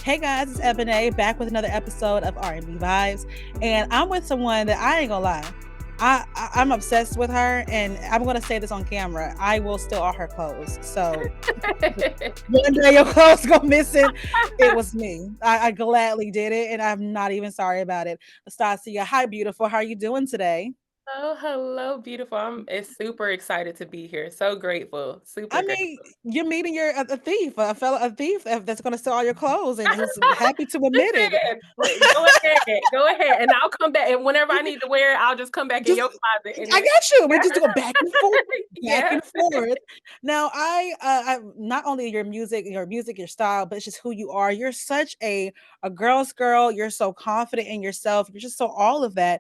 Hey guys, it's Ebony back with another episode of RnB Vibes, and I'm with someone that I ain't gonna lie, I'm obsessed with her, and I'm gonna say this on camera. I will steal all her clothes. So one day your clothes go missing, it was me. I gladly did it, and I'm not even sorry about it. Nstasia, hi, beautiful. How are you doing today? Oh, hello, beautiful. Super excited to be here. So grateful. I Super mean, grateful. you're meeting a thief, a thief that's gonna steal all your clothes, and who's happy to admit it. Listen, go ahead. Go ahead. And I'll come back. And whenever I need to wear it, I'll just come back in Just your closet I and got you. We're just doing back and forth, back yeah. and forth. Now, I not only your music, your style, but it's just who you are. You're such a girl's girl. You're so confident in yourself. You're just so all of that.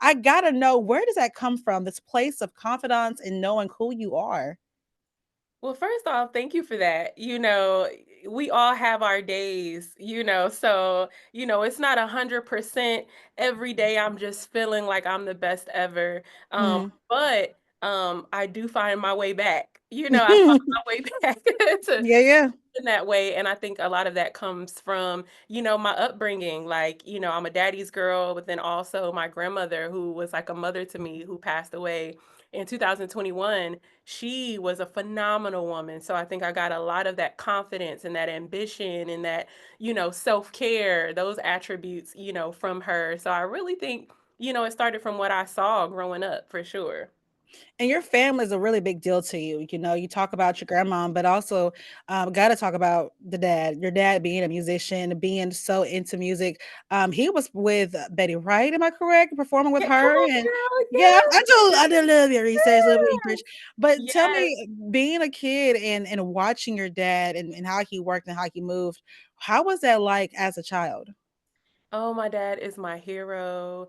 I gotta know, where does that come from? This place of confidence and knowing who you are. Well, first off, thank you for that. We all have our days, so, it's not 100% every day I'm just feeling like I'm the best ever. Mm. But I do find my way back. I find my way back to Yeah, yeah. in that way, and I think a lot of that comes from, my upbringing. Like, I'm a daddy's girl, but then also my grandmother, who was like a mother to me, who passed away in 2021. She was a phenomenal woman. So I think I got a lot of that confidence and that ambition and that, self-care, those attributes, from her. So I really think, it started from what I saw growing up for sure. And your family is a really big deal to you. You talk about your grandma, but also got to talk about the dad. Your dad being a musician, being so into music. He was with Betty Wright. Am I correct? Performing with Yeah, come her, on, and girl. yeah, I did a little bit of research, a little bit of research. But Yeah. tell Yes. me, being a kid and watching your dad and how he worked and how he moved, how was that like as a child? Oh, my dad is my hero.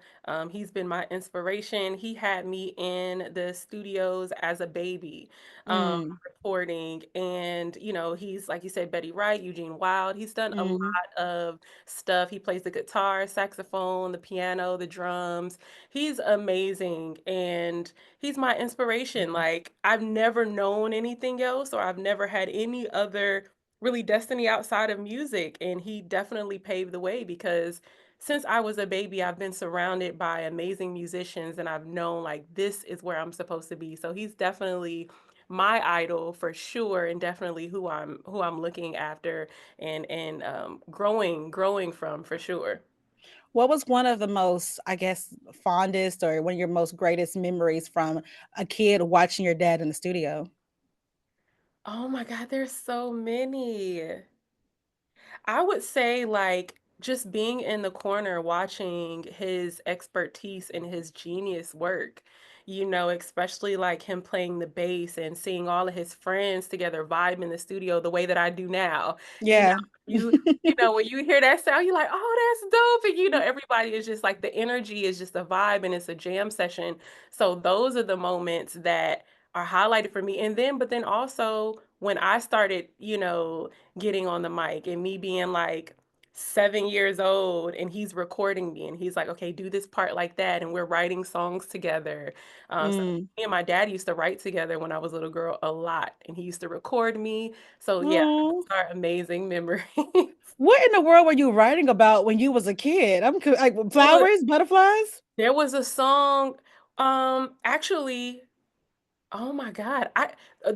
He's been my inspiration. He had me in the studios as a baby, Mm, recording. And, he's, like you said, Betty Wright, Eugene Wilde. He's done a lot mm, of stuff. He plays the guitar, saxophone, the piano, the drums. He's amazing. And he's my inspiration. Like, I've never known anything else, or I've never had any other really destiny outside of music. And he definitely paved the way because since I was a baby, I've been surrounded by amazing musicians and I've known like this is where I'm supposed to be. So he's definitely my idol for sure, and definitely who I'm looking after and growing from for sure. What was one of the most, I guess, fondest or one of your most greatest memories from a kid watching your dad in the studio? Oh my God, there's so many. I would say, like, just being in the corner watching his expertise and his genius work, especially like him playing the bass and seeing all of his friends together vibe in the studio the way that I do now. You know, Yeah. when you hear that sound, you're like, oh, that's dope. And everybody is just like the energy is just a vibe and it's a jam session. So those are the moments that are highlighted for me. But then also when I started, getting on the mic and me being like 7 years old and he's recording me and he's like, okay, do this part like that. And we're writing songs together. So Mm. me and my dad used to write together when I was a little girl a lot and he used to record me. So yeah, Aw. those are amazing memories. What in the world were you writing about when you was a kid? Like Look, flowers, butterflies? there was a song, actually, oh my God.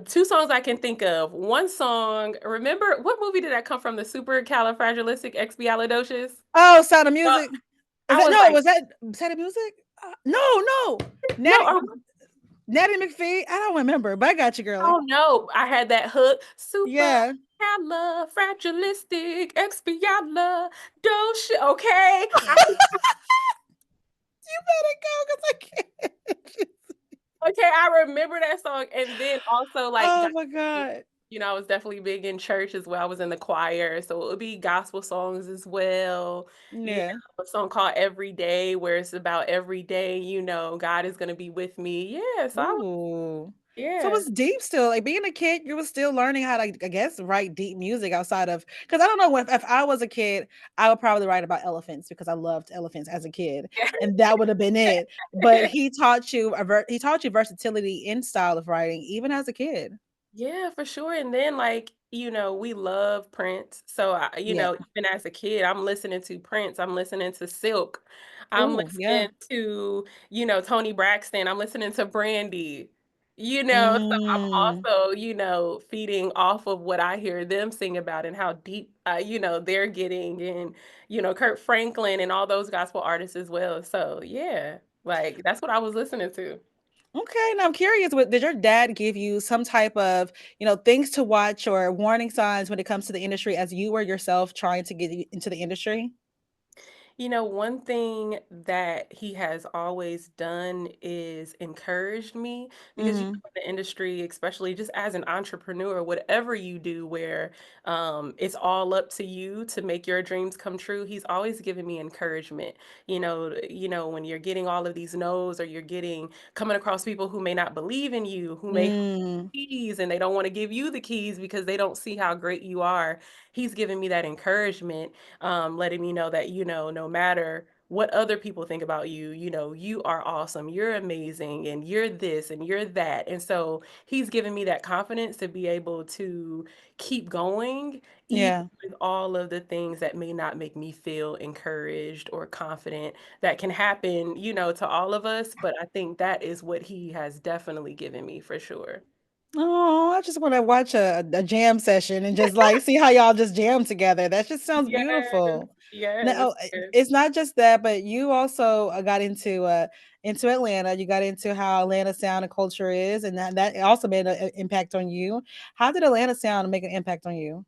Two songs I can think of. One song, remember what movie did that come from? The Supercalifragilisticexpialidocious? Oh, Sound of Uh, Music. Is I that was no? like, Was that Sound of Music? No, no. no, Natty Natty McPhee. I don't remember, but I got you, girly. oh no, I had that hook. Yeah. Supercalifragilisticexpialidocious. Okay. You better go because I can't. Okay, I remember that song. And then also like Oh my God. I was definitely big in church as well. I was in the choir, so it would be gospel songs as well. Yeah. A song called Every Day, where it's about every day, God is gonna be with me. Yeah, so Ooh. So yeah. it's deep still. Like being a kid, you were still learning how to, I guess, write deep music outside of, because I don't know, if I was a kid, I would probably write about elephants because I loved elephants as a kid, and that would have been it. But he taught you versatility in style of writing, even as a kid. Yeah, for sure, and then, like, we love Prince, so Yeah. even as a kid, I'm listening to Prince, I'm listening to Silk, I'm Oh, yeah. listening to, Tony Braxton, I'm listening to Brandy, so Mm. I'm also, feeding off of what I hear them sing about and how deep, they're getting and, Kurt Franklin and all those gospel artists as well, so yeah, like, that's what I was listening to. Okay, now I'm curious, what did your dad give you some type of, things to watch or warning signs when it comes to the industry as you were yourself trying to get into the industry? One thing that he has always done is encouraged me because Mhm. in the industry, especially just as an entrepreneur, whatever you do where it's all up to you to make your dreams come true, he's always given me encouragement. When you're getting all of these no's or you're getting coming across people who may not believe in you, who may Mm. keys and they don't want to give you the keys because they don't see how great you are. He's giving me that encouragement, letting me know that, no matter what other people think about you, you are awesome, you're amazing, and you're this and you're that. And so he's given me that confidence to be able to keep going, even Yeah. with all of the things that may not make me feel encouraged or confident that can happen, to all of us. But I think that is what he has definitely given me for sure. Oh, I just wanna watch a jam session and just, like, see how y'all just jam together. That just sounds Yes, beautiful. yes, Now, yes. it's not just that, but you also, got into Atlanta. You got into how Atlanta sound and culture is, and that also made an impact on you. How did Atlanta sound make an impact on you?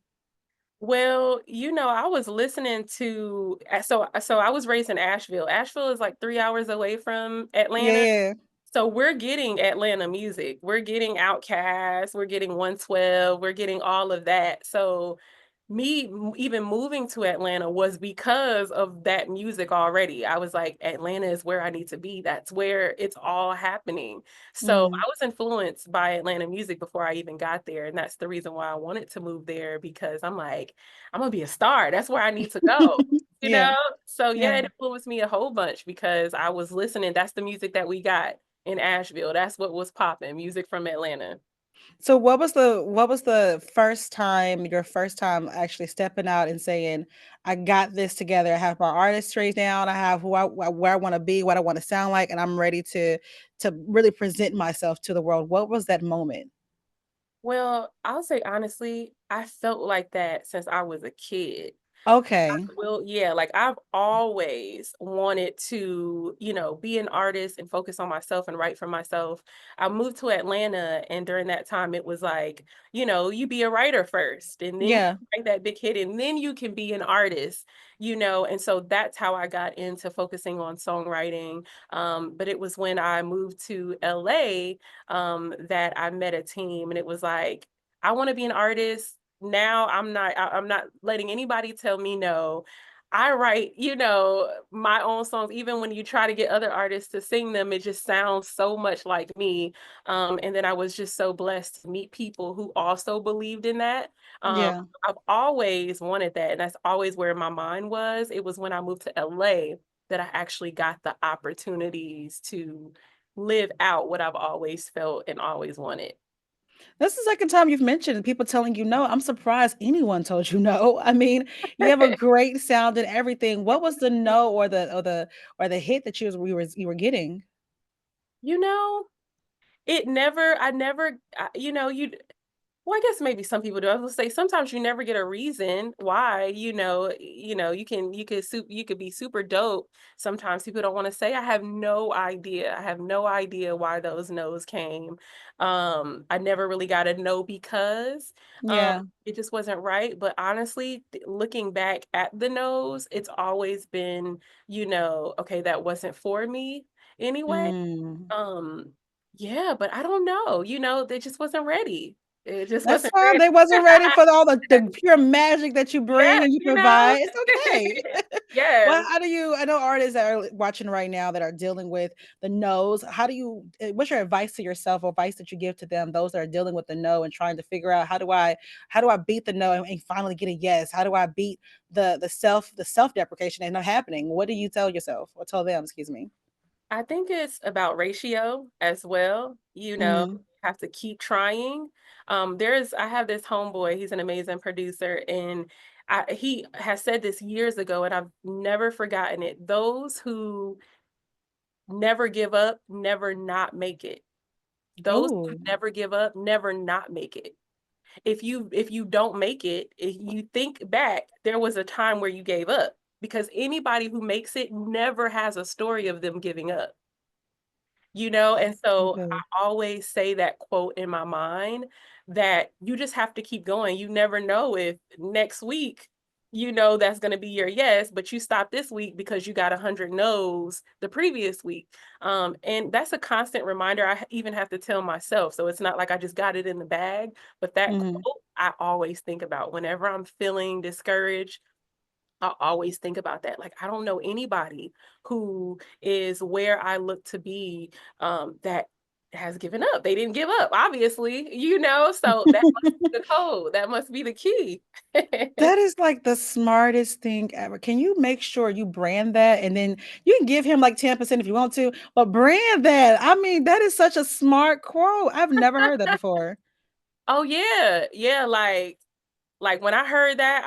Well, I was listening to so I was raised in Asheville. Asheville is like 3 hours away from Atlanta. Yeah. So we're getting Atlanta music. We're getting Outkast, we're getting 112, we're getting all of that. So even moving to Atlanta was because of that music already. I was like, Atlanta is where I need to be. That's where it's all happening. So Mm. I was influenced by Atlanta music before I even got there. And that's the reason why I wanted to move there because I'm like, I'm gonna be a star. That's where I need to go. You Yeah. know? So yeah, Yeah. it influenced me a whole bunch because I was listening. That's the music that we got in Asheville. That's what was popping, music from Atlanta. So what was the your first time actually stepping out and saying, "I got this together. I have my artistry down. I have where I want to be, what I want to sound like, and I'm ready to really present myself to the world." What was that moment? Well, I'll say honestly, I felt like that since I was a kid. Okay. Well, yeah, like I've always wanted to, be an artist and focus on myself and write for myself. I moved to Atlanta, and during that time, it was like, you be a writer first, and then you Yeah. write that big hit, and then you can be an artist, And so that's how I got into focusing on songwriting. But it was when I moved to LA that I met a team, and it was like, I want to be an artist now. I'm not letting anybody tell me no. I write, my own songs. Even when you try to get other artists to sing them, it just sounds so much like me. And then I was just so blessed to meet people who also believed in that. Um, Yeah. I've always wanted that, and that's always where my mind was. It was when I moved to LA that I actually got the opportunities to live out what I've always felt and always wanted. That's the second time you've mentioned people telling you no. I'm surprised anyone told you no. I mean, you have a great sound and everything. What was the no or the hit that you were getting? You know, it never I never you well, I guess maybe some people do. I was say sometimes you never get a reason why, you could be super dope. Sometimes people don't want to say. I have no idea. I have no idea why those no's came. I never really got a no because um Yeah. it just wasn't right. But honestly, looking back at the no's, it's always been, okay, that wasn't for me anyway. Mm. Um, yeah, but I don't know, they just wasn't ready. It just That's wasn't fine. ready. They wasn't ready for all the pure magic that you Yeah, bring and you provide. It's okay. Well, Yes. I know artists that are watching right now that are dealing with the no's. What's your advice to yourself or advice that you give to them, those that are dealing with the no and trying to figure out how do I beat the no and finally get a yes? How do I beat the self-deprecation and not happening? What do you tell yourself or tell them, excuse me? I think it's about ratio as well, Mhm. have to keep trying. I have this homeboy, he's an amazing producer, and he has said this years ago, and I've never forgotten it. Those who never give up, never not make it. Those who Oh, never give up, never not make it. If you don't make it, if you think back, there was a time where you gave up, because anybody who makes it never has a story of them giving up. And that's so so good. I always say that quote in my mind, that you just have to keep going. You never know if next week, that's going to be your yes, but you stop this week because you got 100 no's the previous week. And that's a constant reminder even have to tell myself. So it's not like I just got it in the bag, but that Mhm. quote I always think about whenever I'm feeling discouraged. I always think about that. Like, I don't know anybody who is where I look to be, that has given up. They didn't give up, obviously, so that must be the code. That must be the key. That is like the smartest thing ever. Can you make sure you brand that and then you can give him like 10% if you want to, but brand that. I mean, that is such a smart quote. I've never heard that before. Oh yeah. Yeah, like when I heard that,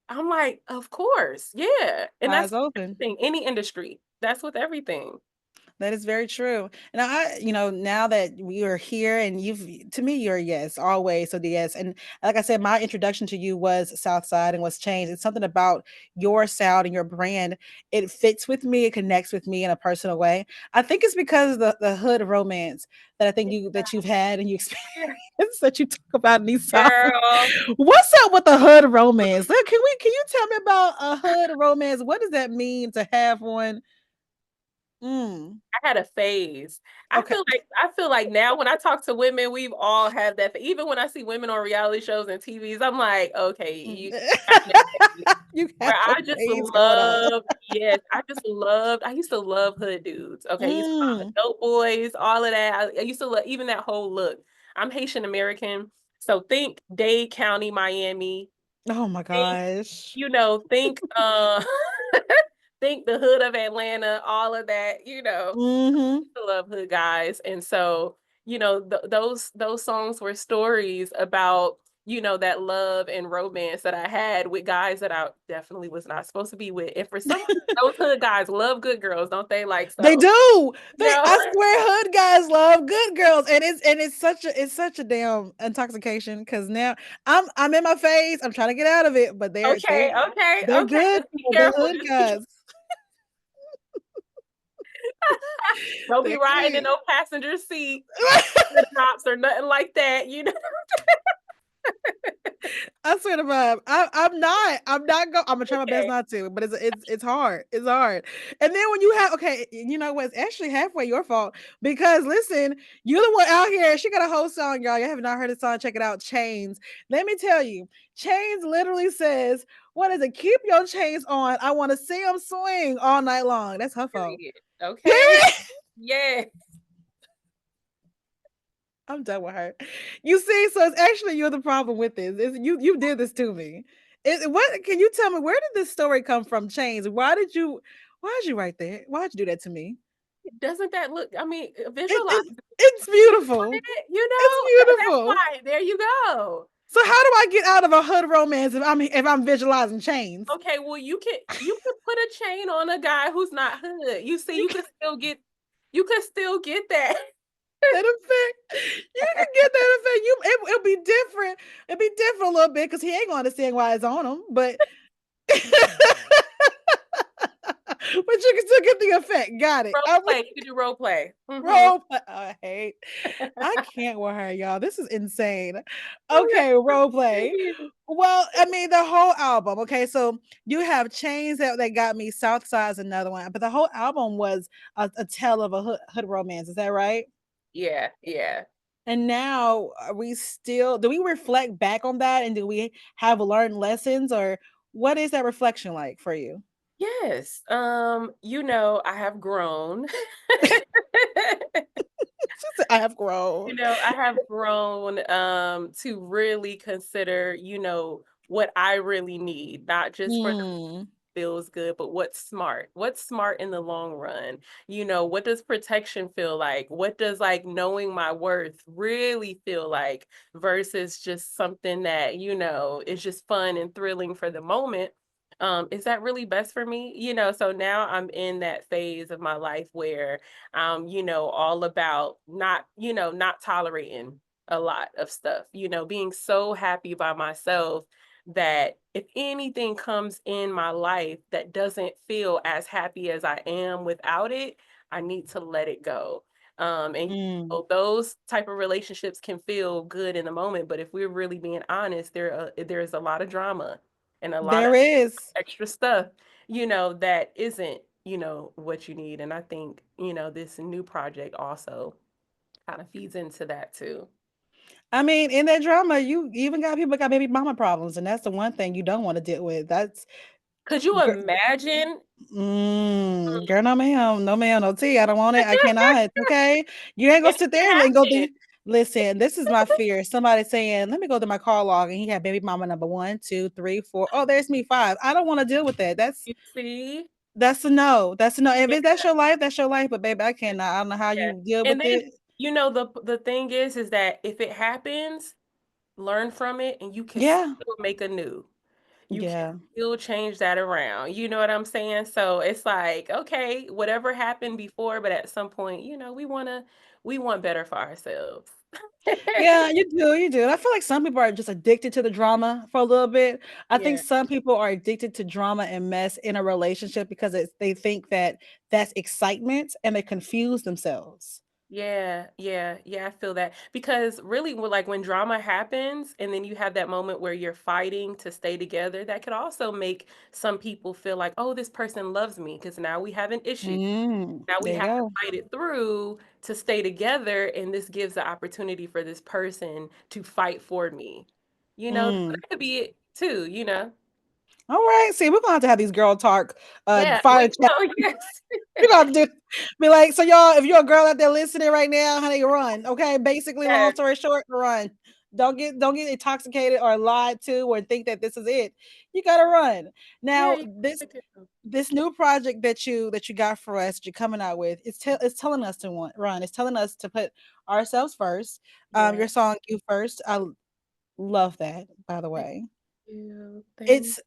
I'm like, of course. Yeah. And that's Eyes open. everything, any industry. That's with everything. That is very true. And now that we are here and to me, you're a yes, always. So the yes. And like I said, my introduction to you was Southside and what's changed. It's something about your sound and your brand. It fits with me. It connects with me in a personal way. I think it's because of the hood romance that I think Yeah. you've had and you experience that you talk about in these songs. Girl, What's up with the hood romance? Can you tell me about a hood romance? What does that mean to have one? Mm, I had a phase. okay. I feel like now when I talk to women, we've all had that. Even when I see women on reality shows and TVs, I'm like, okay, Mm. you having a phase. You have Where a I just phase going on. love, yes, I used to love hood dudes. Okay, I used to love Mm. the dope boys, all of that. I used to love even that whole look. I'm Haitian American, so think Dade County, Miami. Oh my Think, gosh. think, think the hood of Atlanta, all of that. Mhm. To love hood guys, and so those songs were stories about that love and romance that I had with guys that I definitely was not supposed to be with, and for some reason those hood guys love good girls, don't they? Like, They so do. you know I swear hood guys love good girls and it's such a damn intoxication because now I'm in my phase. I'm trying to get out of it, but okay, okay, they're okay, good. just be The careful, hood just be guys. don't be They're riding in cute. no passenger seat, the drops or nothing like that. I swear to God, I'm not going. I'm gonna try my best Okay, not to, but it's hard. It's hard. And then when you have okay, you know what? It's actually halfway your fault because listen, you're the one out here. She got a whole song, y'all. You have not heard the song? Check it out. Chains. Let me tell you, Chains literally says, "What is it? Keep your chains on. I want to see them swing all night long." That's her fault. period. Okay, Period. yeah. I'm done with her. You see, so it's actually you're the problem with this. You did this to me. What can you tell me? Where did this story come from? Chains. Why did you write that? Why did you do that to me? Doesn't that look, I mean, It, visualize it it. it's You beautiful. wanted it, It's that's beautiful. why. There you go. So how do I get out of a hood romance if I'm visualizing chains? Okay, well, you can put a chain on a guy who's not hood. You see, You you could still get that. that effect. You can get that effect. It'll be different. It'll be different a little bit because he ain't gonna understand why it's on him, but but you can still get the effect. Got it. Role I'm with play. You can do role play. role play. Oh, I can't with her, y'all. This is insane. Okay, role play. Well, I mean, the whole album. Okay, so you have Chains that got me. Southside's another one, but the whole album was a tale of a hood romance. Is that right? Yeah, yeah. And now, are we still? Do we reflect back on that, and do we have learned lessons, or what is that reflection like for you? Yes. I have grown. She said, "I have grown." I have grown to really consider, what I really need, not just for the Mm. feels good, but what's smart? What's smart in the long run? What does protection feel like? What does like knowing my worth really feel like versus just something that, is just fun and thrilling for the moment? Is that really best for me? So now I'm in that phase of my life where all about not tolerating a lot of stuff, being so happy by myself that if anything comes in my life that doesn't feel as happy as I am without it, I need to let it go. And Mm. those type of relationships can feel good in the moment, but if we're really being honest, there's a lot of drama and a lot of There is. extra stuff, that isn't, what you need. And I think, this new project also kind of feeds into that too. I mean, in that drama, you even got people got baby mama problems, and that's the one thing you don't want to deal with. That's Could you gir- imagine? girl, no ma'am, no ma'am, no tea. I don't want it. I cannot. Okay, you ain't gonna And it sit can there and go happen. through. Listen, this is my fear. Somebody saying, "Let me go to my call log," and he had baby mama number one, two, three, four. Oh, there's me five. I don't want to deal with that. You see? That's a no. That's a no. If Yeah, that's your life, that's your life. But baby, I cannot. I don't know how yeah. you deal And with then, it. the thing is that if it happens, learn from it and you can Yeah, still make a new. You can yeah. still change that around. You know what I'm saying? So it's like, okay, whatever happened before, but at some point, we want better for ourselves. Yeah, you do. And I feel like some people are just addicted to the drama for a little bit. I think Yeah. some people are addicted to drama and mess in a relationship because they think that that's excitement and they confuse themselves. Yeah, yeah, yeah, I feel that. Because really, like when drama happens and then you have that moment where you're fighting to stay together, that could also make some people feel like, oh, this person loves me because now we have an issue. Now we There you have to go. fight it through to stay together, and this gives the opportunity for this person to fight for me. So Mm. that could be it too. All right. See, we're gonna have to have these girl talk Yeah, fire we chat. oh yes. We're gonna have to be like, so y'all, if you're a girl out there listening right now, honey, run. Okay. Basically, long Yes. story short, run. Don't get intoxicated or lied to or think that this is it. You gotta run. Yeah, Now, you this gotta go. this new project that you got for us, that you're coming out with, it's telling us to run. It's telling us to put ourselves first. Yeah. Your song "You First," I love that. By the Thank way, you. Thank it's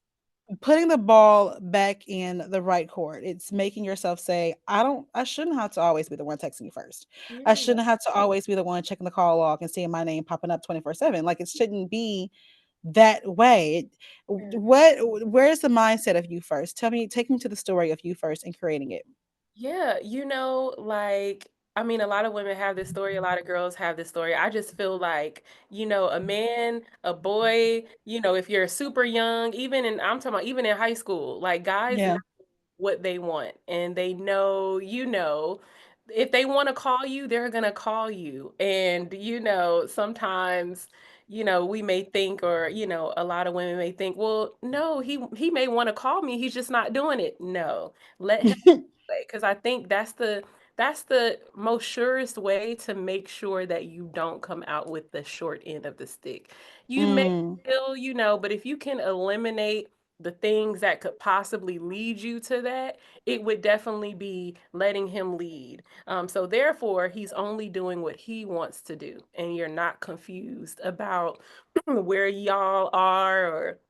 putting the ball back in the right court. It's making yourself say, I shouldn't have to always be the one texting you first. I you. shouldn't have to always be the one checking the call log and seeing my name popping up 24/7. Like it shouldn't be that way. Yeah. Where's the mindset of you first? Take me to the story of you first and creating it. Yeah, like, I mean, a lot of women have this story, a lot of girls have this story. I just feel like, a man, a boy, if you're super young, I'm talking about even in high school, like guys know Yeah. what they want and they know, if they want to call you, they're gonna call you. And, sometimes, we may think, or, a lot of women may think, well, no, he may want to call me, he's just not doing it. No, let him, because I think that's the most surest way to make sure that you don't come out with the short end of the stick. You may Mm, still, but if you can eliminate the things that could possibly lead you to that, it would definitely be letting him lead. So therefore, he's only doing what he wants to do, and you're not confused about where y'all are or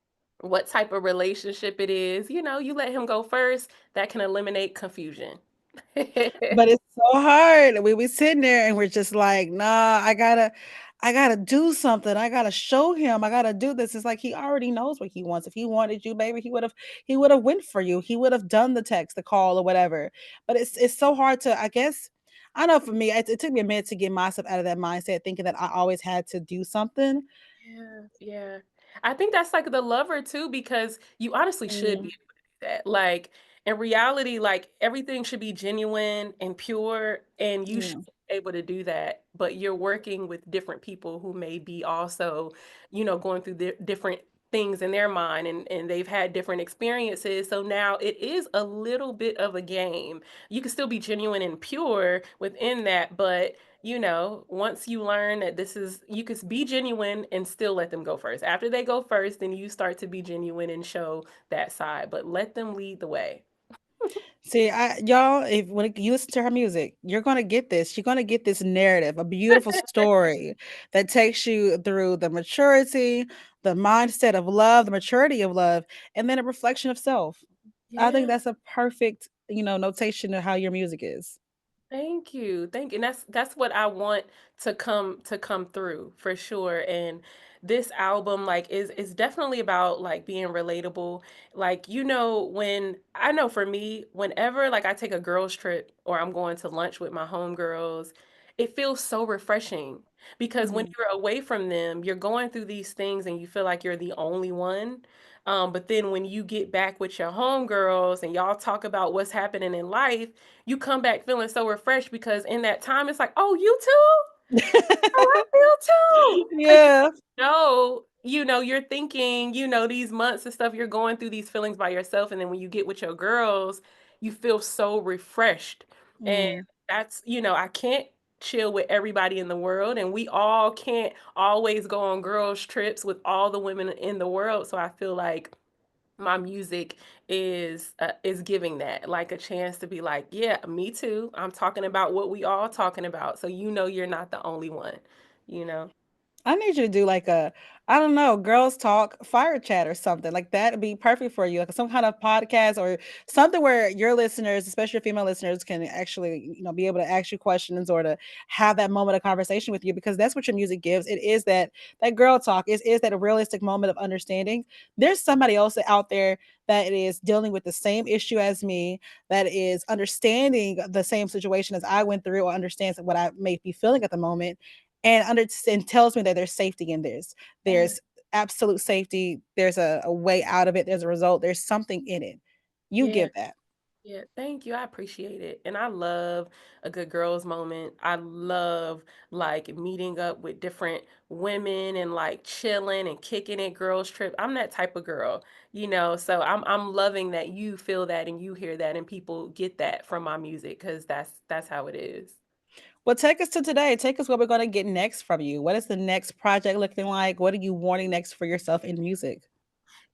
what type of relationship it is. You let him go first. That can eliminate confusion. but it's so hard. We sitting there and we're just like, nah, I gotta do something. I gotta show him. I gotta do this. It's like he already knows what he wants. If he wanted you, baby, he would have went for you. He would have done the text, the call, or whatever. But it's so hard to, I guess. I know for me, it took me a minute to get myself out of that mindset, thinking that I always had to do something. Yeah, yeah. I think that's like the lover too, because you honestly should be Mm, able to do that. Like in reality, like everything should be genuine and pure, and you should yeah. be able to do that. But you're working with different people who may be also, going through different things in their mind, and they've had different experiences. So now it is a little bit of a game. You can still be genuine and pure within that, but once you learn that this is, you could be genuine and still let them go first. After they go first, then you start to be genuine and show that side, but let them lead the way. See, y'all, if when you listen to her music, you're gonna get this. You're gonna get this narrative, a beautiful story that takes you through the maturity, the mindset of love, the maturity of love, and then a reflection of self. I think Yeah. that's a perfect, notation of how your music is. Thank you. Thank you. And that's what I want to come through for sure. And this album like is definitely about like being relatable. Like, when I know for me, whenever like I take a girls trip or I'm going to lunch with my homegirls, it feels so refreshing because when Mhm. you're away from them, you're going through these things and you feel like you're the only one. But then when you get back with your homegirls and y'all talk about what's happening in life, you come back feeling so refreshed because in that time it's like, oh, you too? Oh, I feel too. Because Yeah. you're thinking, these months and stuff, you're going through these feelings by yourself. And then when you get with your girls, you feel so refreshed. And Mm. I can't chill with everybody in the world. And we all can't always go on girls' trips with all the women in the world. So I feel like my music is giving that like a chance to be like, yeah, me too. I'm talking about what we all talking about. So you're not the only one, you know. I need you to do like I don't know, girls talk fire chat or something like that would be perfect for you, like some kind of podcast or something where your listeners, especially your female listeners, can actually, be able to ask you questions or to have that moment of conversation with you because that's what your music gives. It is that girl talk. It is that a realistic moment of understanding. There's somebody else out there that is dealing with the same issue as me, that is understanding the same situation as I went through or understands what I may be feeling at the moment and tells me that there's safety in this. Yeah. There's absolute safety. There's a way out of it. There's a result. There's something in it. You Yeah. give that. Yeah, thank you. I appreciate it. And I love a good girls moment. I love like meeting up with different women and like chilling and kicking it girls trip. I'm that type of girl, so I'm loving that you feel that and you hear that and people get that from my music cuz that's how it is. Well, take us to today. Take us what we're going to get next from you. What is the next project looking like? What are you wanting next for yourself in music?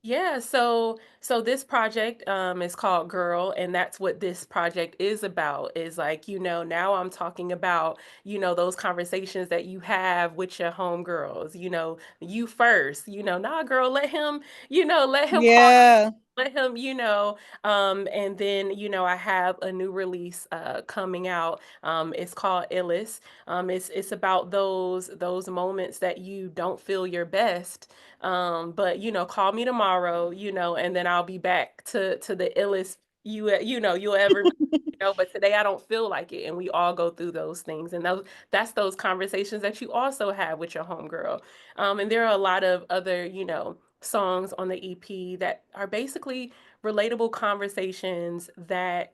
Yeah, so this project is called Girl, and that's what this project is about. Is like, now I'm talking about, those conversations that you have with your homegirls, you first, nah, girl, let him Yeah. let him, and then, I have a new release coming out. It's called Illis. It's about those moments that you don't feel your best. But call me tomorrow, and then I'll be back to the illest you'll ever meet. But today I don't feel like it, and we all go through those things, and that's those conversations that you also have with your homegirl. And there are a lot of other, songs on the EP that are basically relatable conversations that,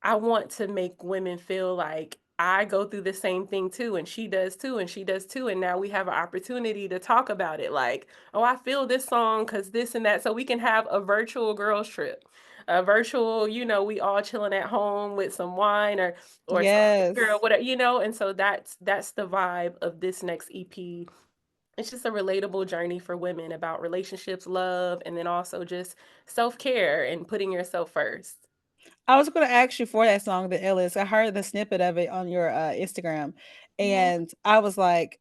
I want to make women feel like I go through the same thing too, and she does too, and she does too. And now we have an opportunity to talk about it. Like, oh, I feel this song because this and that. So we can have a virtual girls trip, a virtual, we all chilling at home with some wine or some liquor or Yes. whatever, And so that's the vibe of this next EP. It's just a relatable journey for women about relationships, love, and then also just self care and putting yourself first. I was going to ask you for that song, The Illest. I heard the snippet of it on your Instagram, Yeah. and I was like,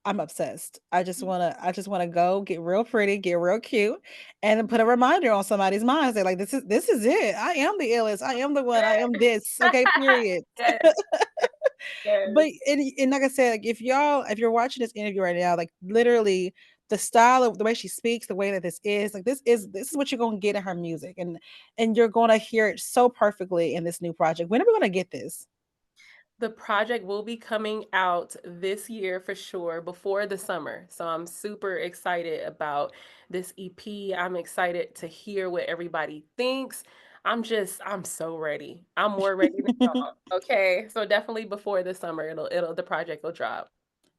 I'm obsessed. I just wanna go get real pretty, get real cute, and then put a reminder on somebody's mind. Say like, this is it. I am the illest. I am the one. I am this. Okay, period. Yes, But yes. and like I said, like if you're watching this interview right now, like literally the style of the way she speaks, the way that this is what you're gonna get in her music, and you're gonna hear it so perfectly in this new project. When are we gonna get this? The project will be coming out this year for sure, before the summer. So I'm super excited about this EP. I'm excited to hear what everybody thinks. I'm so ready. I'm more ready than y'all. Okay. So definitely before the summer, the project will drop.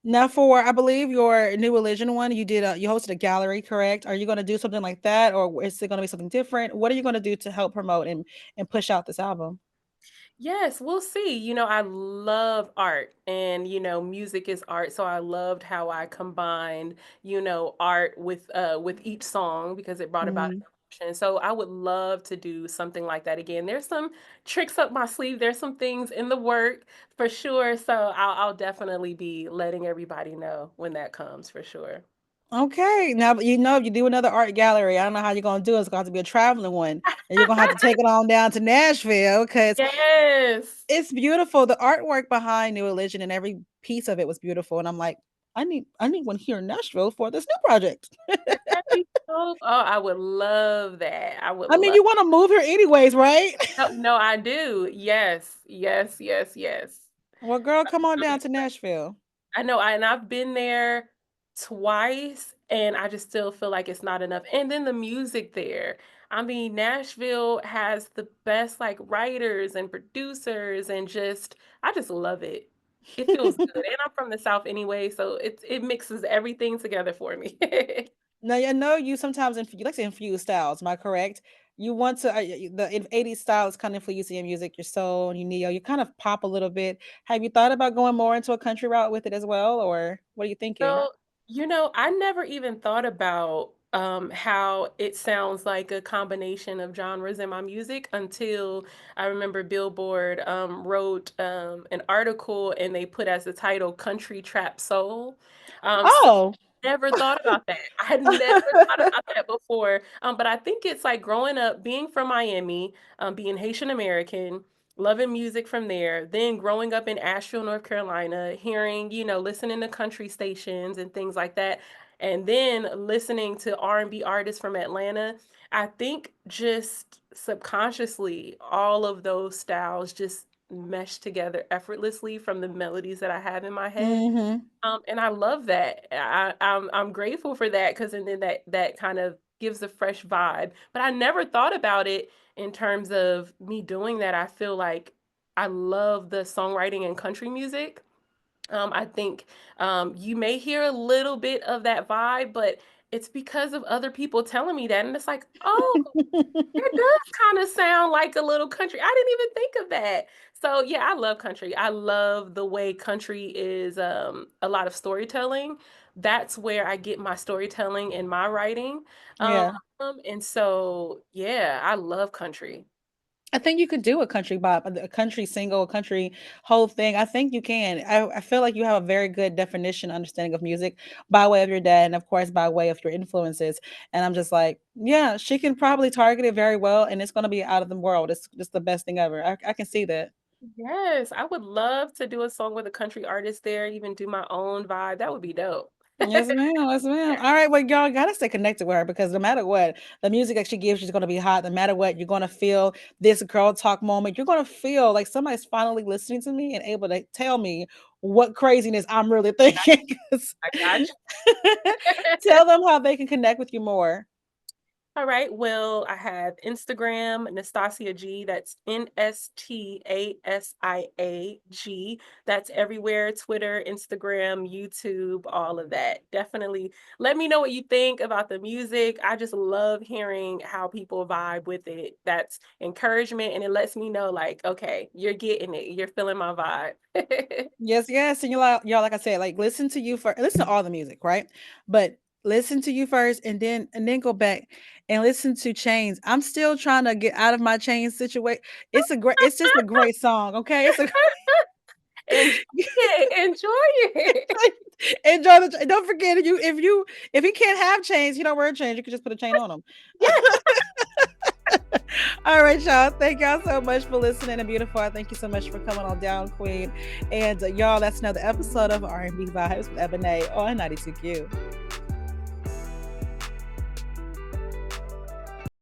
Now, for I believe your new religion one, you hosted a gallery, correct? Are you going to do something like that, or is it going to be something different? What are you going to do to help promote and push out this album? Yes, we'll see. I love art and music is art. So I loved how I combined, art with each song because it brought about Mhm. emotion. So I would love to do something like that again. There's some tricks up my sleeve. There's some things in the work for sure. So I'll definitely be letting everybody know when that comes for sure. Okay, now if you do another art gallery, I don't know how you're gonna do it. It's gonna have to be a traveling one, and you're gonna have to take it on down to Nashville because Yes. it's beautiful. The artwork behind New Religion and every piece of it was beautiful, and I'm like, I need one here in Nashville for this new project. That'd be so, oh, I would love that. I would I mean, love. you want to move here anyways, right? No, no, I do. Yes, yes, yes, yes. Well, girl, come on I'm down to excited. Nashville. I know, and I've been there twice, and I just still feel like it's not enough. And then the music there. I mean, Nashville has the best like writers and producers, and I just love it. It feels good, and I'm from the South anyway, so it mixes everything together for me. Now, I know you sometimes you like to infuse styles. Am I correct? You want to the 80s style is kind of influencing your music, your soul, and your neo. You kind of pop a little bit. Have you thought about going more into a country route with it as well, or what are you thinking? So, I never even thought about how it sounds like a combination of genres in my music until I remember Billboard wrote an article and they put as the title Country Trap Soul. So Oh, never thought about that. I had never thought about that before. But I think it's like growing up, being from Miami, being Haitian American, loving music from there, then growing up in Asheville, North Carolina, hearing, listening to country stations and things like that, and then listening to R&B artists from Atlanta. I think just subconsciously, all of those styles just mesh together effortlessly from the melodies that I have in my head. mm-hmm. And I love that. I'm grateful for that because and then that kind of gives a fresh vibe. But I never thought about it in terms of me doing that. I feel like I love the songwriting and country music. I think you may hear a little bit of that vibe, but it's because of other people telling me that, and it's like, oh, it does kinda sound like a little country. I didn't even think of that. So, yeah, I love country. I love the way country is, a lot of storytelling. That's where I get my storytelling and my writing, um, Yeah. and so, yeah, I love country. I think you could do a country bop, a country single, a country whole thing. I think you can. I feel like you have a very good definition, understanding of music by way of your dad, and of course by way of your influences. And I'm just like, yeah, she can probably target it very well, and it's going to be out of the world. It's just the best thing ever. I can see that. Yes, I would love to do a song with a country artist there, even do my own vibe. That would be dope. Yes, ma'am. Yes, ma'am. All right. Well, y'all gotta stay connected with her because no matter what, the music that she gives, she's gonna be hot. No matter what, you're gonna feel this girl talk moment. You're gonna feel like somebody's finally listening to me and able to tell me what craziness I'm really thinking. 'Cause I got you. tell them how they can connect with you more. All right. Well, I have Instagram, Nastasia G. That's Nstasia G. That's everywhere. Twitter, Instagram, YouTube, all of that. Definitely let me know what you think about the music. I just love hearing how people vibe with it. That's encouragement and it lets me know, like, okay, you're getting it. You're feeling my vibe. Yes, yes. And y'all, like I said, like listen to you first. Listen to all the music, right? But listen to you first and then go back and listen to Chains. I'm still trying to get out of my Chains situation. It's just a great song. Okay. It's a Enjoy it. Enjoy it. enjoy don't forget if you can't have chains, you don't wear a chain, you can just put a chain on them. Yeah. All right, y'all. Thank y'all so much for listening and beautiful. Thank you so much for coming on down, Queen. And y'all, that's another episode of R&B Vibes with Ebony on 92Q.